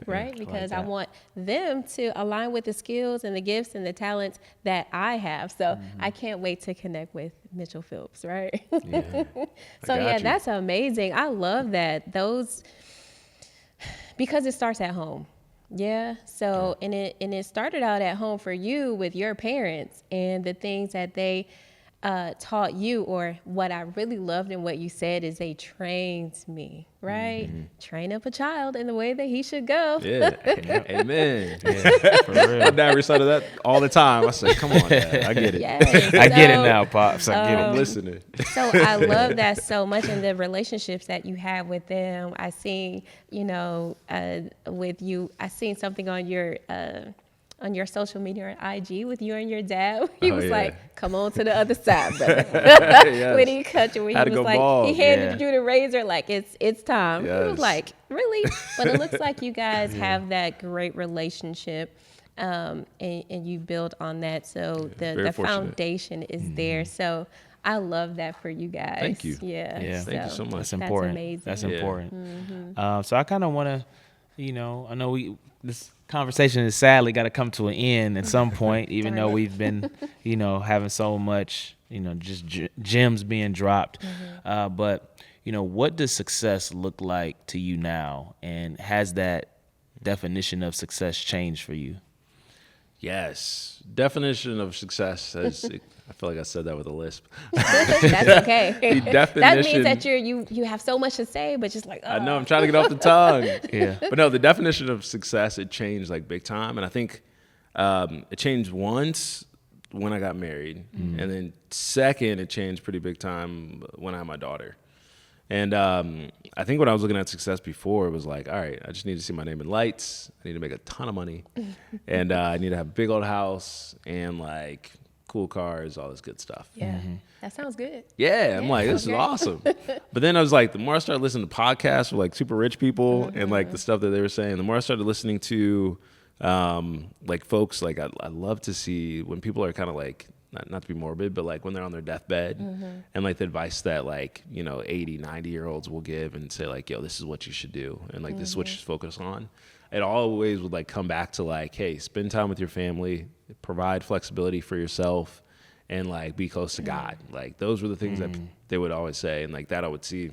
Speaker 1: right? Because I
Speaker 2: that.
Speaker 1: want them to align with the skills and the gifts and the talents that I have. So I can't wait to connect with Mitchell Phelps, right?
Speaker 3: Yeah.
Speaker 1: So
Speaker 3: I got you.
Speaker 1: that's amazing. I love that. Because it starts at home. Yeah. So and it started out at home for you with your parents and the things that they taught you, or what I really loved and what you said is they trained me, right? Train up a child in the way that he should go.
Speaker 3: Yeah, amen.
Speaker 2: For real.
Speaker 3: My dad recited that all the time. I said, come on, Dad, I get it.
Speaker 1: Yes.
Speaker 2: I get it
Speaker 1: So-
Speaker 2: now, Pops. I get
Speaker 3: I'm
Speaker 2: it.
Speaker 3: listening.
Speaker 1: So I love that so much, and the relationships that you have with them. I seen, with you, I seen something on your social media or IG with you and your dad. He
Speaker 3: Oh,
Speaker 1: was
Speaker 3: yeah.
Speaker 1: like, "Come on to the other side, brother."
Speaker 3: Yes.
Speaker 1: When he cut you, when
Speaker 3: Had
Speaker 1: he
Speaker 3: to
Speaker 1: was
Speaker 3: go
Speaker 1: like,
Speaker 3: bald.
Speaker 1: he handed
Speaker 2: Yeah.
Speaker 1: you the razor, like it's time. He was
Speaker 3: Yes.
Speaker 1: like, "Really?" But it looks like you guys have that great relationship. And you build on that, so
Speaker 3: very
Speaker 1: the
Speaker 3: fortunate.
Speaker 1: foundation is there. So I love that for you guys.
Speaker 3: Thank you.
Speaker 1: Yeah.
Speaker 2: Yeah.
Speaker 3: Thank you so much.
Speaker 2: That's important.
Speaker 1: amazing.
Speaker 2: That's
Speaker 3: Yeah.
Speaker 2: important. So I kind of want to, I know this conversation has sadly got to come to an end at some point, even though we've been, having so much, just gems being dropped. But, what does success look like to you now? And has that definition of success changed for you?
Speaker 3: Yes. Definition of success. I feel like I said that with a lisp.
Speaker 1: That's okay.
Speaker 3: The
Speaker 1: That
Speaker 3: definition.
Speaker 1: means that you have so much to say, but just like,
Speaker 3: I know, I'm trying to get off the tongue.
Speaker 2: Yeah.
Speaker 3: But no, the definition of success, it changed like big time. And I think it changed once when I got married. And then second, it changed pretty big time when I had my daughter. And I think when I was looking at success before, it was like, all right, I just need to see my name in lights. I need to make a ton of money. And I need to have a big old house and like cool cars, all this good stuff.
Speaker 1: yeah, that sounds good.
Speaker 3: Yeah, I'm like, this is
Speaker 1: sounds
Speaker 3: awesome. But then I was like, the more I started listening to podcasts with like super rich people and like the stuff that they were saying, the more I started listening to like folks, like I love to see when people are kind of like, not to be morbid, but like when they're on their deathbed and like the advice that like, 80, 90-year-olds will give and say like, yo, this is what you should do. And like, this is what you should focus on. It always would like come back to like, hey, spend time with your family, provide flexibility for yourself, and like be close to God. Like those were the things that they would always say. And like that I would see.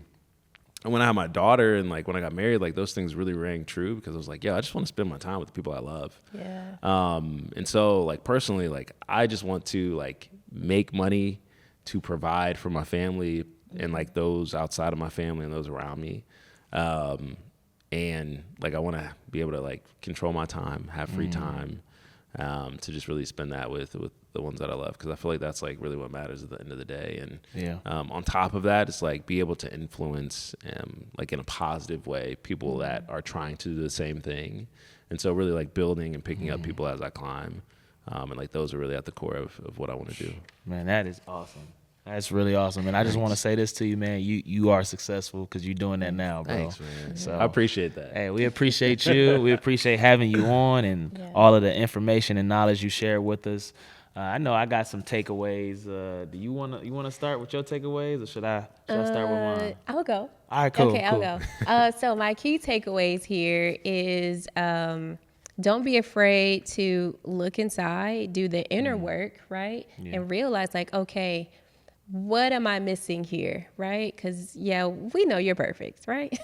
Speaker 3: And when I had my daughter and like when I got married, like those things really rang true because I was like, yeah, I just want to spend my time with the people I love.
Speaker 1: Yeah.
Speaker 3: And so like personally, like I just want to like make money to provide for my family and like those outside of my family and those around me. And like I want to be able to like control my time, have free time, to just really spend that with the ones that I love, because I feel like that's like really what matters at the end of the day. And
Speaker 2: Yeah.
Speaker 3: on top of that, it's like be able to influence like in a positive way people that are trying to do the same thing. And so really like building and picking up people as I climb. And like those are really at the core of what I want to do.
Speaker 2: Man, that is awesome. That's really awesome. And I just want to say this to you, man. You are successful because you're doing that now, bro.
Speaker 3: Thanks, man.
Speaker 2: So,
Speaker 3: I appreciate that.
Speaker 2: Hey, we appreciate you. We appreciate having you on and all of the information and knowledge you share with us. I know I got some takeaways. Do you wanna start with your takeaways, or should I start with mine?
Speaker 1: I'll go.
Speaker 2: All right, cool.
Speaker 1: Okay,
Speaker 2: cool.
Speaker 1: I'll go. So my key takeaways here is don't be afraid to look inside, do the inner work, right? And realize like, okay, what am I missing here, right? Because, we know you're perfect, right?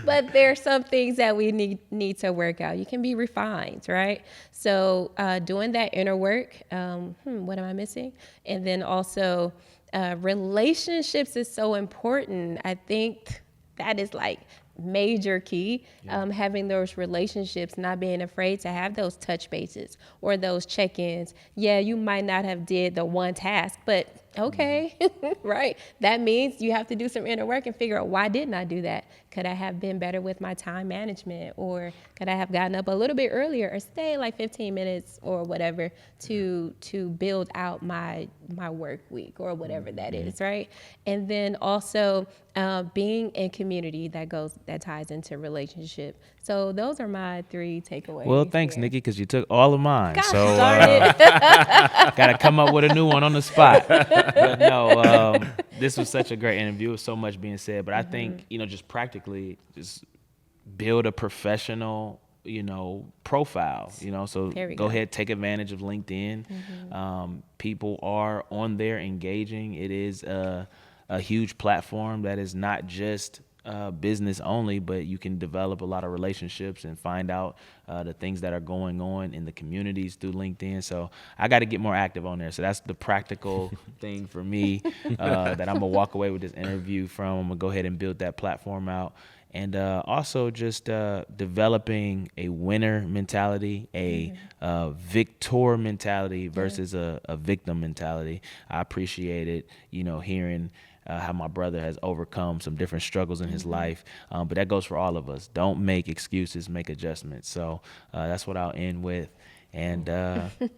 Speaker 1: But there are some things that we need to work out. You can be refined, right? So doing that inner work, what am I missing? And then also relationships is so important. I think that is like major key. Having those relationships, not being afraid to have those touch bases or those check-ins. Yeah, you might not have did the one task, but okay, right? That means you have to do some inner work and figure out, why didn't I do that? Could I have been better with my time management, or could I have gotten up a little bit earlier or stay like 15 minutes or whatever to build out my work week or whatever that is, right? And then also being in community that ties into relationship. So those are my 3 takeaways.
Speaker 2: Well, thanks,
Speaker 1: here.
Speaker 2: Nikki, because you took all of mine.
Speaker 1: Gosh
Speaker 2: So
Speaker 1: darn it.
Speaker 2: got to come up with a new one on the spot. But no, this was such a great interview. With so much being said, but I think, just practically, just build a professional, profile. So go ahead, take advantage of LinkedIn. People are on there engaging. It is a huge platform that is not just business only, but you can develop a lot of relationships and find out the things that are going on in the communities through LinkedIn. So I got to get more active on there. So that's the practical thing for me that I'm gonna walk away with this interview from. I'm gonna go ahead and build that platform out. And also just developing a winner mentality, a victor mentality versus a victim mentality. I appreciate it, hearing how my brother has overcome some different struggles in his life. But that goes for all of us. Don't make excuses, make adjustments. So that's what I'll end with. And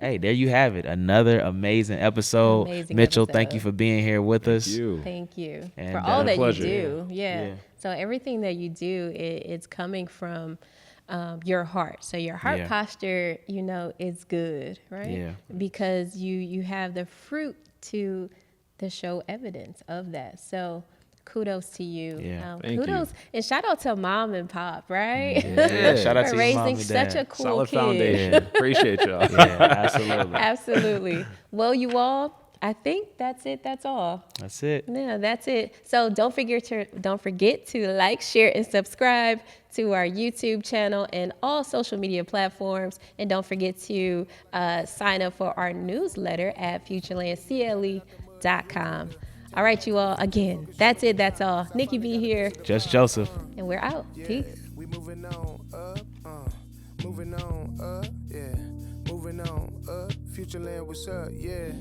Speaker 2: hey, there you have it. Another amazing episode. Mitchell, thank you for being here with us.
Speaker 1: Thank you
Speaker 2: And,
Speaker 1: for all that
Speaker 3: pleasure.
Speaker 1: you do. Yeah. So everything that you do, it's coming from your heart. So your heart posture, is good, right?
Speaker 2: Yeah.
Speaker 1: Because you have the fruit to show evidence of that. So kudos to you.
Speaker 2: Yeah.
Speaker 3: Thank
Speaker 1: Kudos
Speaker 3: you.
Speaker 1: And shout out to mom and pop, right?
Speaker 2: Yeah. Shout out
Speaker 1: For
Speaker 2: to your mom
Speaker 1: raising
Speaker 2: and
Speaker 1: such
Speaker 2: dad.
Speaker 1: a cool
Speaker 3: Solid
Speaker 1: kid.
Speaker 3: foundation.
Speaker 2: Yeah.
Speaker 3: Appreciate y'all.
Speaker 2: Yeah, absolutely.
Speaker 1: Absolutely. Well, you all, I think that's it. That's all.
Speaker 2: That's it.
Speaker 1: Yeah, that's it. So don't forget to like, share, and subscribe to our YouTube channel and all social media platforms. And don't forget to sign up for our newsletter at futurelandcle.com. All right, you all. Again, that's it. That's all. Nikki B here,
Speaker 2: Just Joseph.
Speaker 1: and we're out. Peace.
Speaker 6: We moving on up, moving on up, yeah, moving on up. Futureland, what's up, yeah,